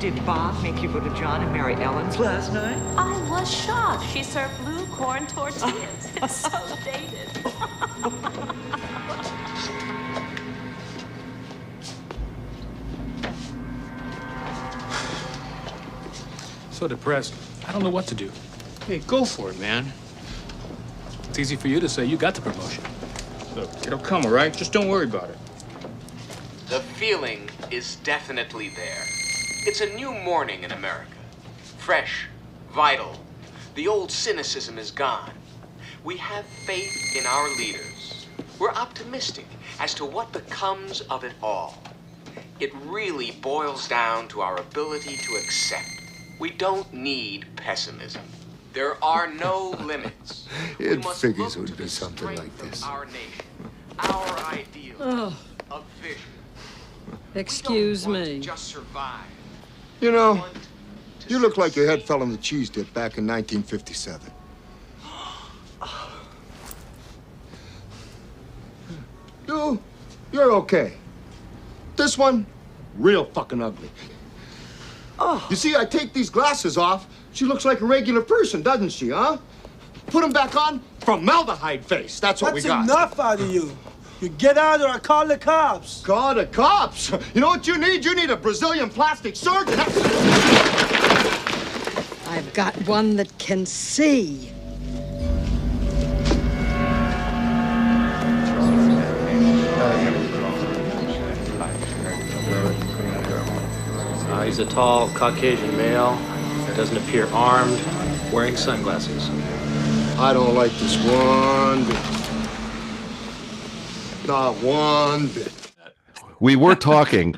Did Bob make you go to John and Mary Ellen's last night? I was shocked. She served blue corn tortillas. It's so dated. So depressed. I don't know what to do. Hey, go for it, man. It's easy for you to say you got the promotion. Look, it'll come, all right? Just don't worry about it. The feeling is definitely there. It's a new morning in America. Fresh, vital. The old cynicism is gone. We have faith in our leaders. We're optimistic as to what becomes of it all. It really boils down to our ability to accept. We don't need pessimism. There are no limits. It figures it would be something like this. Our nation, our ideals of vision. Excuse me. Just survive. You know, you look like your head fell in the cheese dip back in 1957. You're okay. This one, real fucking ugly. You see, I take these glasses off, she looks like a regular person, doesn't she, huh? Put them back on, formaldehyde face. That's what we got. That's enough out of you. You get out or I call the cops. Call the cops? You know what you need? You need a Brazilian plastic surgeon. I've got one that can see. He's a tall Caucasian male, doesn't appear armed, wearing sunglasses. I don't like this one bit. Not one bit. We were talking,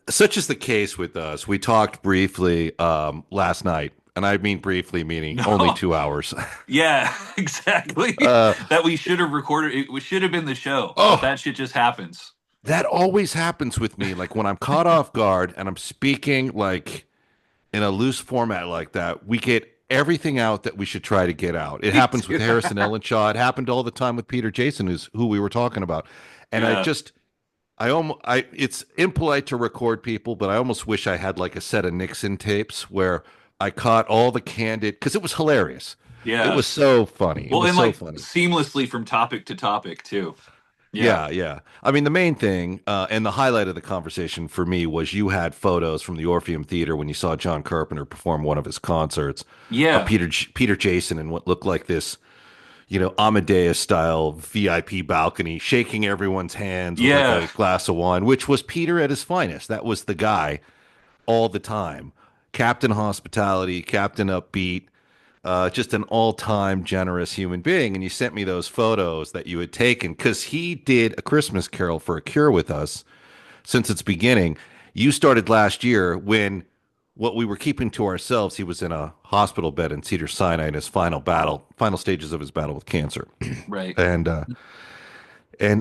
such is the case with us. We talked briefly last night, and I mean briefly, meaning only 2 hours. Yeah, exactly. That we should have recorded. It should have been the show. Oh. That shit just happens. That always happens with me. Like when I'm caught off guard and I'm speaking like in a loose format like that, we get everything out that we should try to get out. It happens with Harrison Ellenshaw. It happened all the time with Peter Jason, who we were talking about. And Yeah. it's impolite to record people, but I almost wish I had like a set of Nixon tapes where I caught all the candid, because it was hilarious. Yeah. It was so funny. Well, it was and so like funny. seamlessly from topic to topic too. Yeah. I mean, the main thing and the highlight of the conversation for me was you had photos from the Orpheum Theater when you saw John Carpenter perform one of his concerts. Yeah. Peter Jason in what looked like this, Amadeus style VIP balcony, shaking everyone's hands with like a glass of wine, which was Peter at his finest. That was the guy all the time. Captain Hospitality, Captain Upbeat. Just an all-time generous human being. And you sent me those photos that you had taken because he did A Christmas Carol for a Cure with us since its beginning. You started last year when what we were keeping to ourselves, he was in a hospital bed in Cedars-Sinai in his final stages of his battle with cancer. Right. And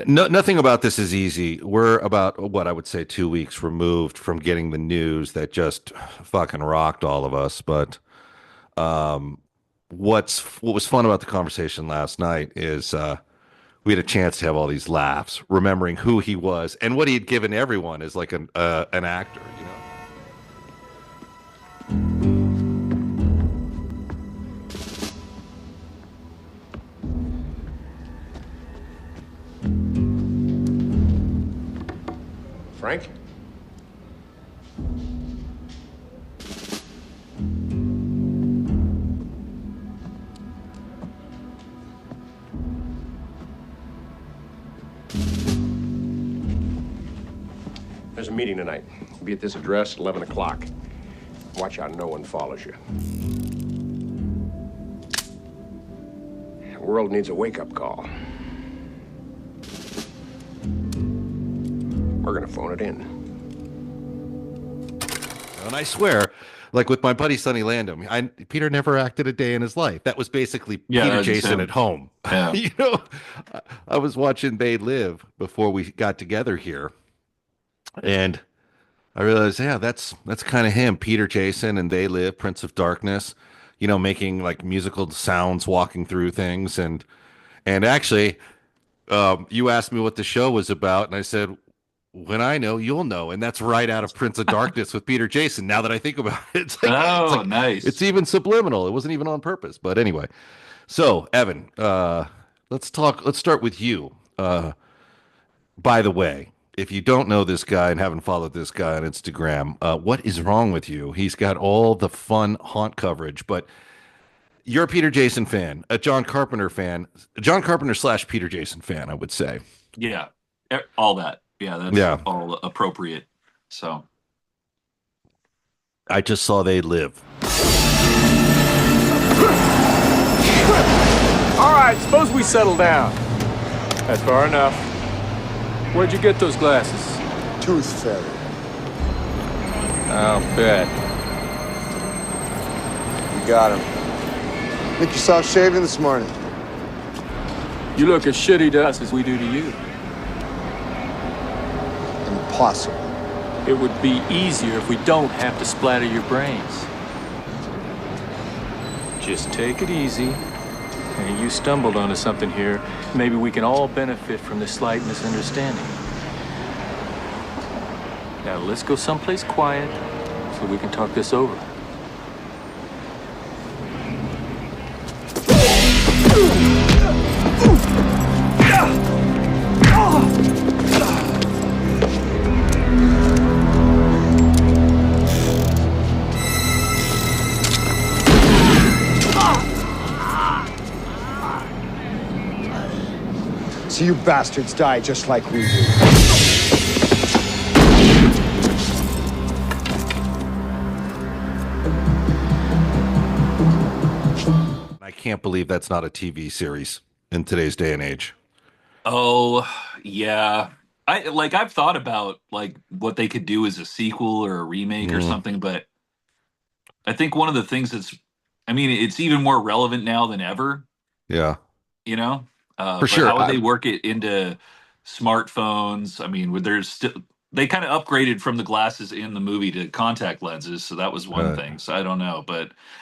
nothing about this is easy. We're about, what I would say, 2 weeks removed from getting the news that just fucking rocked all of us. But what was fun about the conversation last night is we had a chance to have all these laughs, remembering who he was and what he had given everyone as like an actor, Frank? There's a meeting tonight. Be at this address at 11 o'clock. Watch out no one follows you. The world needs a wake-up call. We're gonna phone it in. And I swear, like with my buddy Sonny Landham, Peter never acted a day in his life. That was basically Peter Jason at home. Yeah. I was watching They Live before we got together here, and I realized, that's kind of him, Peter Jason, and They Live, Prince of Darkness, making like musical sounds, walking through things, and actually, you asked me what the show was about, and I said, when I know, you'll know. And that's right out of Prince of Darkness with Peter Jason. Now that I think about it, Nice. It's even subliminal. It wasn't even on purpose. But anyway, so Evan, let's start with you. By the way, if you don't know this guy and haven't followed this guy on Instagram, what is wrong with you? He's got all the fun haunt coverage, but you're a Peter Jason fan, a John Carpenter fan, John Carpenter / Peter Jason fan, I would say. Yeah, all that. Yeah, that's all appropriate. So I just saw They Live. All right, suppose we settle down. That's far enough. Where'd you get those glasses? Tooth Fairy. I'll bet. You got him. Make yourself shaving this morning. You look as shitty to us as we do to you. Impossible. It would be easier if we don't have to splatter your brains. Just take it easy. And you stumbled onto something here. Maybe we can all benefit from this slight misunderstanding. Now let's go someplace quiet so we can talk this over. So you bastards die just like we do. I can't believe that's not a TV series in today's day and age. Oh, yeah. I've thought about like what they could do as a sequel or a remake or something, but I think one of the things it's even more relevant now than ever. Yeah. You know? For sure. How would they work it into smartphones? I mean, they kind of upgraded from the glasses in the movie to contact lenses, so that was one thing. So I don't know,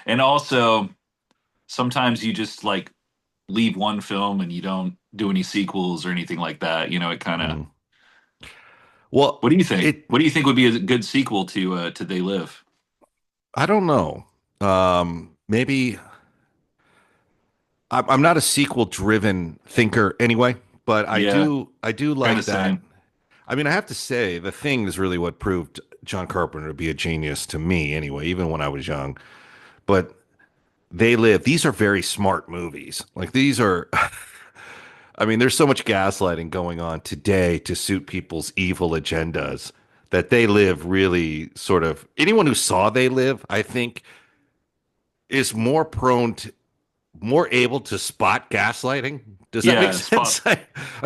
and also sometimes you just like leave one film and you don't do any sequels or anything like that. You know, it kind of. Well, what do you think? What do you think would be a good sequel to They Live? I don't know. Maybe. I'm not a sequel-driven thinker anyway, but I do like that. Same. I mean, I have to say, The Thing is really what proved John Carpenter to be a genius to me anyway, even when I was young. But They Live, these are very smart movies. Like, these are, I mean, there's so much gaslighting going on today to suit people's evil agendas that They Live really sort of, anyone who saw They Live, I think, is more able to spot gaslighting. Does that make sense? I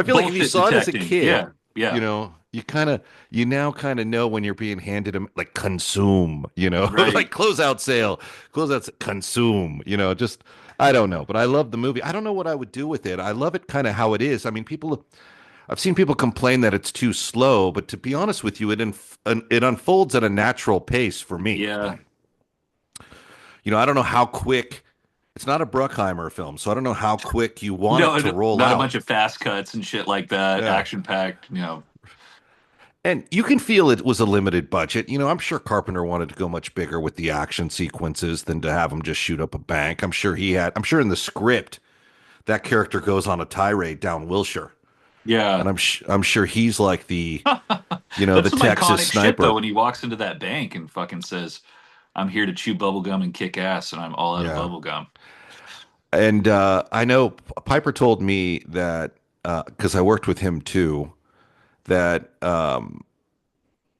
feel like if you saw it as a kid, you know, you now kind of know when you're being handed like consume, you know, right. Like closeout sale, consume, you know, just, I don't know, but I love the movie. I don't know what I would do with it. I love it kind of how it is. I mean, I've seen people complain that it's too slow, but to be honest with you, it unfolds at a natural pace for me. Yeah. You know, I don't know how quick. It's not a Bruckheimer film, so I don't know how quick you want it to roll out. Not a bunch of fast cuts and shit like that, action-packed, you know. And you can feel it was a limited budget. You know, I'm sure Carpenter wanted to go much bigger with the action sequences than to have him just shoot up a bank. I'm sure in the script, that character goes on a tirade down Wilshire. Yeah. And I'm sure he's like the, you know, the Texas sniper. Shit, though, when he walks into that bank and fucking says, I'm here to chew bubblegum and kick ass, and I'm all out of bubblegum. And I know Piper told me that, because I worked with him too, that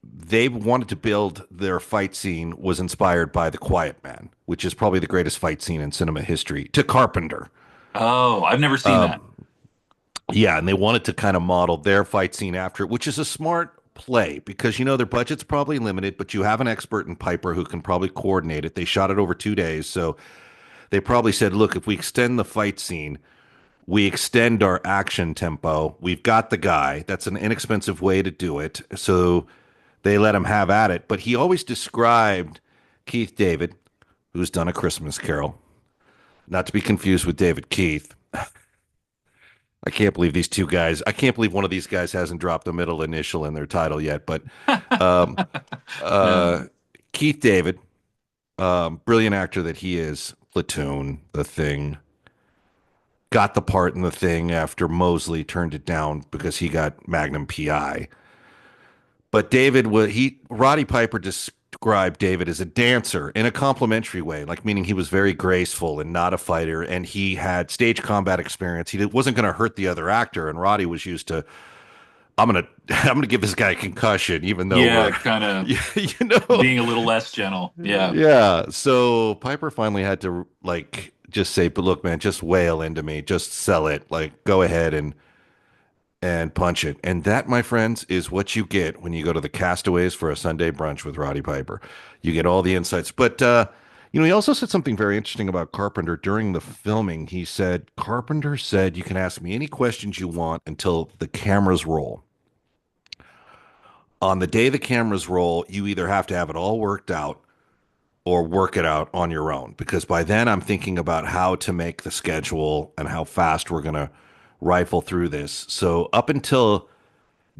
they wanted to build their fight scene was inspired by The Quiet Man, which is probably the greatest fight scene in cinema history, to Carpenter. Oh, I've never seen that. Yeah, and they wanted to kind of model their fight scene after it, which is a smart play because, you know, their budget's probably limited, but you have an expert in Piper who can probably coordinate it. They shot it over 2 days, so they probably said, look, if we extend the fight scene, we extend our action tempo. We've got the guy. That's an inexpensive way to do it. So they let him have at it. But he always described Keith David, who's done A Christmas Carol, not to be confused with David Keith. I can't believe these two guys. I can't believe one of these guys hasn't dropped a middle initial in their title yet. But um, Yeah. Keith David, brilliant actor that he is, Platoon, The Thing, got the part in The Thing after Mosley turned it down because he got Magnum PI. But Roddy Piper described David as a dancer in a complimentary way, like meaning he was very graceful and not a fighter, and he had stage combat experience. He wasn't going to hurt the other actor, and Roddy was used to. I'm gonna give this guy a concussion, even though kind of you know being a little less gentle. Yeah. yeah. So Piper finally had to like just say, "But look, man, just wail into me, just sell it, like go ahead and punch it." And that, my friends, is what you get when you go to the Castaways for a Sunday brunch with Roddy Piper. You get all the insights. But he also said something very interesting about Carpenter during the filming. He said, Carpenter said, "You can ask me any questions you want until the cameras roll. On the day the cameras roll, you either have to have it all worked out or work it out on your own. Because by then I'm thinking about how to make the schedule and how fast we're going to rifle through this. So up until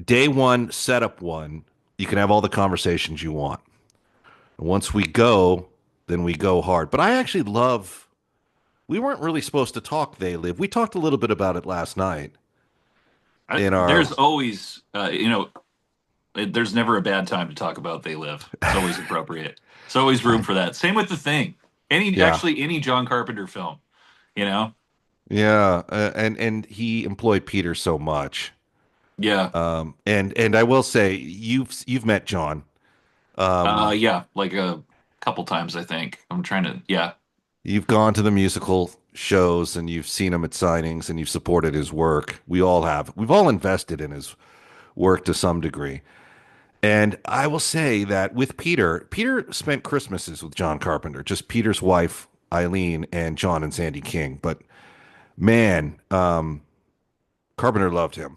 day one, setup one, you can have all the conversations you want. And once we go, then we go hard." But I actually love, we weren't really supposed to talk They Live. We talked a little bit about it last night. There's always, there's never a bad time to talk about They Live. It's always appropriate. It's always room for that. Same with The Thing. Any John Carpenter film, Yeah, and he employed Peter so much. Yeah. And I will say you've met John. Yeah, like a couple times I think. I'm trying to. Yeah. You've gone to the musical shows and you've seen him at signings and you've supported his work. We all have. We've all invested in his work to some degree. And I will say that with Peter spent Christmases with John Carpenter, just Peter's wife, Eileen, and John and Sandy King. But man, Carpenter loved him.